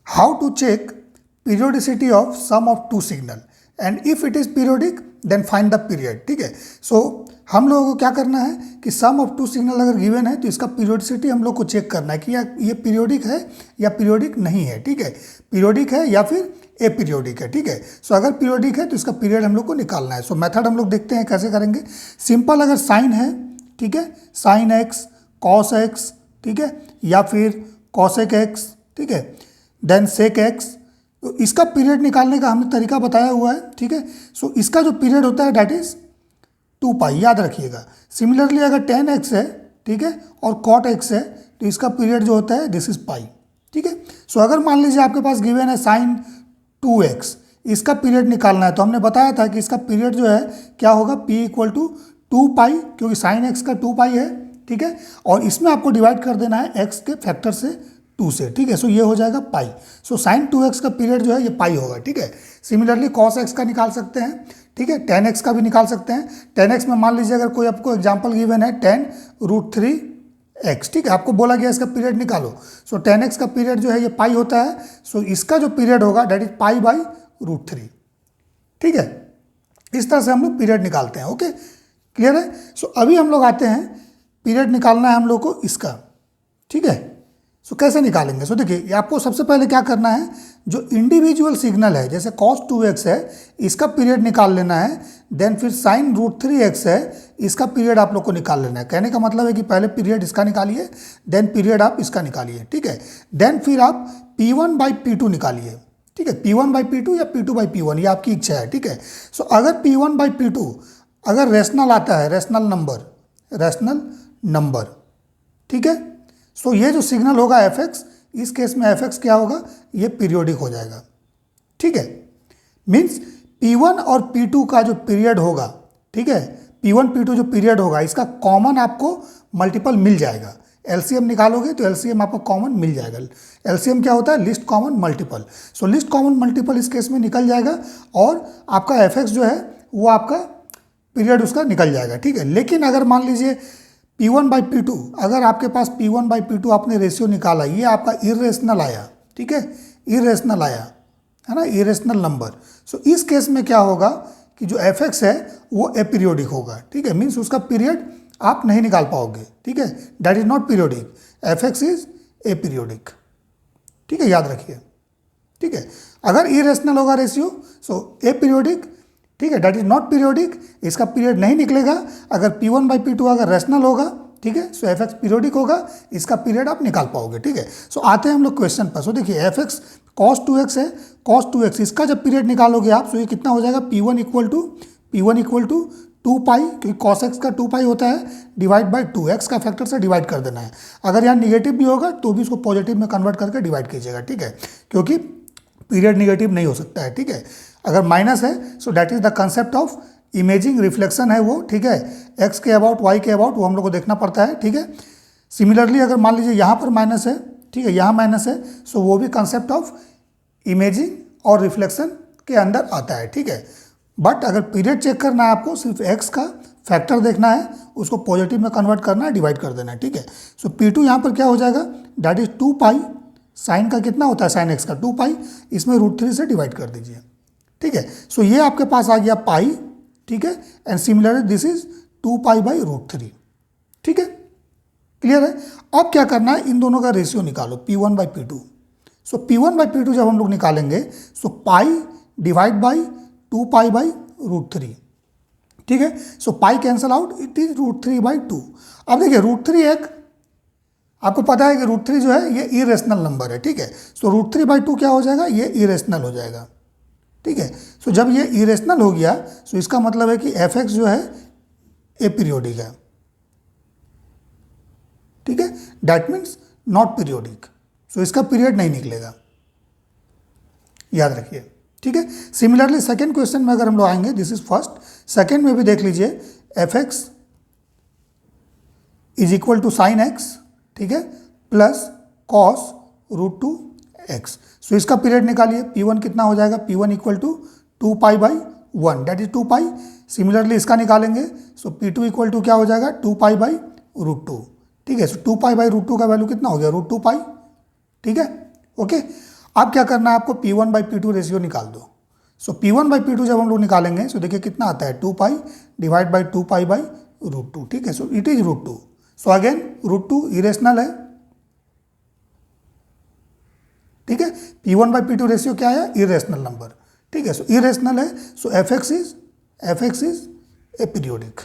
How to check periodicity of sum of two signal and if it is periodic then find the period. ठीक है, सो हम लोगों को क्या करना है कि सम ऑफ टू सिग्नल अगर गिवन है तो इसका पीरियोडिसिटी हम लोग को चेक करना है कि ये पीरियोडिक है या पीरियोडिक नहीं है. ठीक है, पीरियोडिक है या फिर ए पीरियोडिक है. ठीक है, सो अगर पीरियोडिक है तो इसका पीरियड हम लोग को निकालना है. सो मेथड हम लोग देखते हैं कैसे करेंगे. सिंपल, अगर साइन है, ठीक है, साइन एक्स, कॉस एक्स, ठीक है, या फिर कॉसेक एक्स, ठीक है, देन सेक एक्स, तो इसका पीरियड निकालने का हमने तरीका बताया हुआ है. ठीक है, सो इसका जो पीरियड होता है डैट इज 2π, याद रखिएगा. सिमिलरली अगर tan x है, ठीक है, और cot x है तो इसका पीरियड जो होता है दिस इज पाई. ठीक है, सो अगर मान लीजिए आपके पास गिवन है साइन 2x, इसका पीरियड निकालना है तो हमने बताया था कि इसका पीरियड जो है क्या होगा, p इक्वल टू 2π, क्योंकि साइन x का 2π है. ठीक है, और इसमें आपको डिवाइड कर देना है x के फैक्टर से 2 से. ठीक है, सो ये हो जाएगा पाई. सो साइन 2x का पीरियड जो है ये पाई होगा. ठीक है, सिमिलरली कॉस x का निकाल सकते हैं. ठीक है, tan x का भी निकाल सकते हैं. tan x में मान लीजिए अगर कोई आपको एग्जांपल गिवन है tan√3x. ठीक है, आपको बोला गया इसका पीरियड निकालो. सो tan x का पीरियड जो है ये पाई होता है. सो इसका जो पीरियड होगा डेट इज π/√3. ठीक है, इस तरह से हम लोग पीरियड निकालते हैं. ओके, क्लियर है. सो अभी हम लोग आते हैं, पीरियड निकालना है हम लोग को इसका. ठीक है, सो कैसे निकालेंगे. सो देखिए, आपको सबसे पहले क्या करना है, जो इंडिविजुअल सिग्नल है जैसे cos 2x है इसका पीरियड निकाल लेना है. देन फिर sin √3x है इसका पीरियड आप लोग को निकाल लेना है. कहने का मतलब है कि पहले पीरियड इसका निकालिए, देन पीरियड आप इसका निकालिए. ठीक है, देन फिर आप P1/P2 निकालिए. ठीक है, P1/P2 या P2/P1 ये आपकी इच्छा है. ठीक है, सो अगर P1/P2 अगर रेशनल आता है, रेशनल नंबर, ठीक है, सो ये जो सिग्नल होगा fx, इस केस में fx क्या होगा, ये पीरियोडिक हो जाएगा. ठीक है, मीन्स P1 और P2 का जो पीरियड होगा, ठीक है, P1 P2 जो पीरियड होगा इसका कॉमन आपको मल्टीपल मिल जाएगा. एलसीएम निकालोगे तो एलसीएम आपको कॉमन मिल जाएगा. एलसीएम क्या होता है, लिस्ट कॉमन मल्टीपल. सो लिस्ट कॉमन मल्टीपल इस केस में निकल जाएगा और आपका fx जो है वो आपका पीरियड उसका निकल जाएगा. ठीक है, लेकिन अगर मान लीजिए P1/P2, अगर आपके पास P1/P2 आपने रेशियो निकाला, ये आपका इरेशनल आया. ठीक है, इरेशनल आया है ना, इरेशनल नंबर. सो इस केस में क्या होगा कि जो fx है वो एपीरियोडिक होगा. ठीक है, मीन्स उसका पीरियड आप नहीं निकाल पाओगे. ठीक है, that is not periodic, fx is aperiodic. ठीक है, याद रखिए. ठीक है, अगर इरेशनल होगा रेशियो सो एपीरियोडिक. ठीक है, दैट इज नॉट पीरियोडिक, इसका पीरियड नहीं निकलेगा. अगर P1/P2 अगर रेशनल होगा, ठीक है, सो fx पीरियोडिक होगा, इसका पीरियड आप निकाल पाओगे. ठीक है, सो आते हैं हम लोग क्वेश्चन पर. सो देखिए, fx cos 2x है, cos 2x इसका जब पीरियड निकालोगे आप, सो ये कितना हो जाएगा, P1 इक्वल टू 2π, क्योंकि cos x का 2π होता है, डिवाइड बाई 2, x का फैक्टर से डिवाइड कर देना है. अगर यहाँ निगेटिव भी होगा तो भी उसको पॉजिटिव में कन्वर्ट करके डिवाइड कीजिएगा. ठीक है, क्योंकि पीरियड निगेटिव नहीं हो सकता है. ठीक है, अगर माइनस है सो that is the concept of imaging reflection है वो. ठीक है, x के अबाउट, y के अबाउट वो हम लोग को देखना पड़ता है. ठीक है, सिमिलरली अगर मान लीजिए यहाँ पर माइनस है, ठीक है, यहाँ माइनस है, सो वो भी कंसेप्ट ऑफ इमेजिंग और रिफ्लेक्शन के अंदर आता है. ठीक है, बट अगर पीरियड चेक करना है आपको, सिर्फ x का फैक्टर देखना है, उसको पॉजिटिव में कन्वर्ट करना है, डिवाइड कर देना है. ठीक है, सो P2 यहाँ पर क्या हो जाएगा, दैट इज 2π, साइन का कितना होता है, साइन x का 2π, इसमें √3 से डिवाइड कर दीजिए. ठीक है, सो ये आपके पास आ गया पाई. ठीक है, एंड सिमिलरली दिस इज 2π/√3. ठीक है, क्लियर है. अब क्या करना है, इन दोनों का रेशियो निकालो, P1/P2. सो P1/P2 जब हम लोग निकालेंगे सो पाई डिवाइड बाई 2π/√3. ठीक है, so pi cancel out, it is √3/2. अब देखिए √3 एक आपको पता है कि √3 जो है ये इरेशनल नंबर है. ठीक है, सो √3/2 क्या हो जाएगा, ये इरेशनल हो जाएगा. ठीक है, सो जब ये इरेशनल हो गया सो इसका मतलब है कि fx जो है एपीरियोडिक है. ठीक है, दैट मीन्स नॉट पीरियोडिक, सो इसका पीरियड नहीं निकलेगा, याद रखिए. ठीक है, सिमिलरली सेकेंड क्वेश्चन में अगर हम लोग आएंगे, दिस इज फर्स्ट, सेकेंड में भी देख लीजिए, fx is equal to sine x, ठीक है, प्लस cos √2x. सो इसका पीरियड निकालिए, P1 कितना हो जाएगा, P1 equal to 2π/1, that is 2π. Similarly इसका निकालेंगे, सो P2 इक्वल टू क्या हो जाएगा, 2π/√2. ठीक है, सो 2π/√2 का वैल्यू कितना हो गया, √2π. ठीक है, ओके. अब क्या करना है आपको, P1/P2 रेशियो निकाल दो। सो P1/P2 जब हम लोग निकालेंगे सो देखिए कितना आता है, 2 pi divide by 2 pi by √2, ठीक है। सो it is √2। So again √2 irrational है, ठीक है। P1/P2 रेशियो क्या है, इरेशनल नंबर, ठीक है। सो इरेशनल है, so F X is a periodic,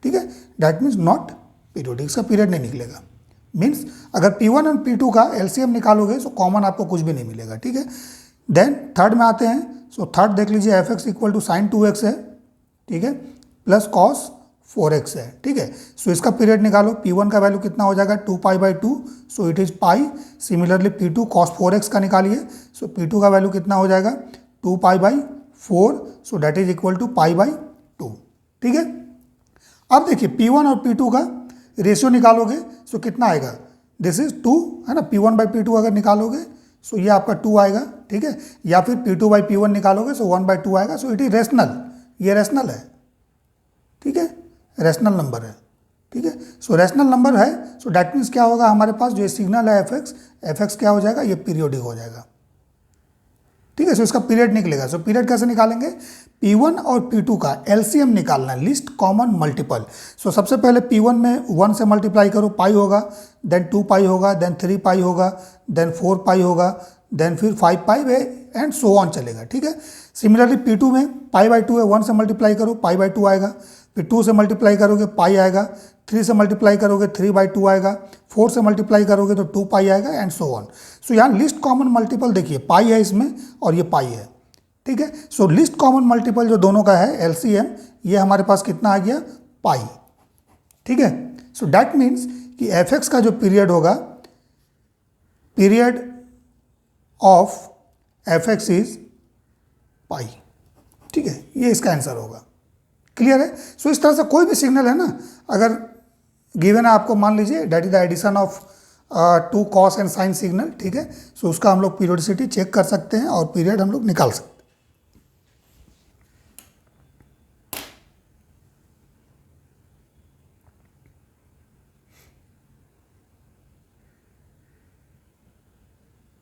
ठीक है। दैट मीन्स नॉट पीरियोडिक, इसका पीरियड नहीं निकलेगा। मीन्स अगर P1 और P2 का एलसीएम निकालोगे तो कॉमन आपको कुछ भी नहीं मिलेगा, ठीक है। देन थर्ड में आते हैं। सो थर्ड देख लीजिए, F X equal to sine 2x है, ठीक है, प्लस कॉस 4x है, ठीक है। सो इसका पीरियड निकालो। P1 का वैल्यू कितना हो जाएगा, 2π/2, so it is pi. Similarly P2 cos 4x का निकालिए। सो P2 का वैल्यू कितना हो जाएगा, 2π/4, so that is equal to π/2, ठीक है। अब देखिए P1 और P2 का रेशियो निकालोगे सो कितना आएगा, दिस इज 2 है ना। P1/P2 अगर निकालोगे सो ये आपका 2 आएगा, ठीक है। या फिर P2/P1 निकालोगे सो 1/2 आएगा। सो इट इज रेशनल, ये रेशनल है, ठीक है, रेशनल नंबर है, ठीक है। सो रेशनल नंबर है, सो डैट मीन्स क्या होगा, हमारे पास जो सिग्नल है एफ एक्स क्या हो जाएगा, ये पीरियोडिक हो जाएगा, ठीक है। सो इसका पीरियड निकलेगा। सो पीरियड कैसे निकालेंगे, P1 और P2 का एलसीएम निकालना, लिस्ट कॉमन मल्टीपल। सो सबसे पहले P1 में 1 से मल्टीप्लाई करो, पाई होगा, देन 2 पाई होगा, देन 3 पाई होगा, देन 4 पाई होगा, देन फिर 5 पाई एंड सो ऑन चलेगा, ठीक है। सिमिलरली P2 में π/2 है, 1 से मल्टीप्लाई करो π/2 आएगा, फिर 2 से मल्टीप्लाई करोगे पाई आएगा, 3 से मल्टीप्लाई करोगे 3/2 आएगा, 4 से मल्टीप्लाई करोगे तो 2 पाई आएगा एंड सो ऑन। सो यहाँ लिस्ट कॉमन मल्टीपल देखिए, पाई है इसमें और ये पाई है, ठीक है। सो लिस्ट कॉमन मल्टीपल जो दोनों का है एलसीएम, ये हमारे पास कितना आ गया, पाई, ठीक है। सो दैट मीन्स कि एफ एक्स का जो पीरियड होगा, period of F X is pi, ठीक है, ये इसका आंसर होगा। क्लियर है। सो इस तरह से कोई भी सिग्नल है ना, अगर गिवन है आपको, मान लीजिए that is the addition of 2 cos and sine signal, ठीक है। सो उसका हम लोग पीरियोडिसिटी चेक कर सकते हैं और पीरियड हम लोग निकाल सकते हैं।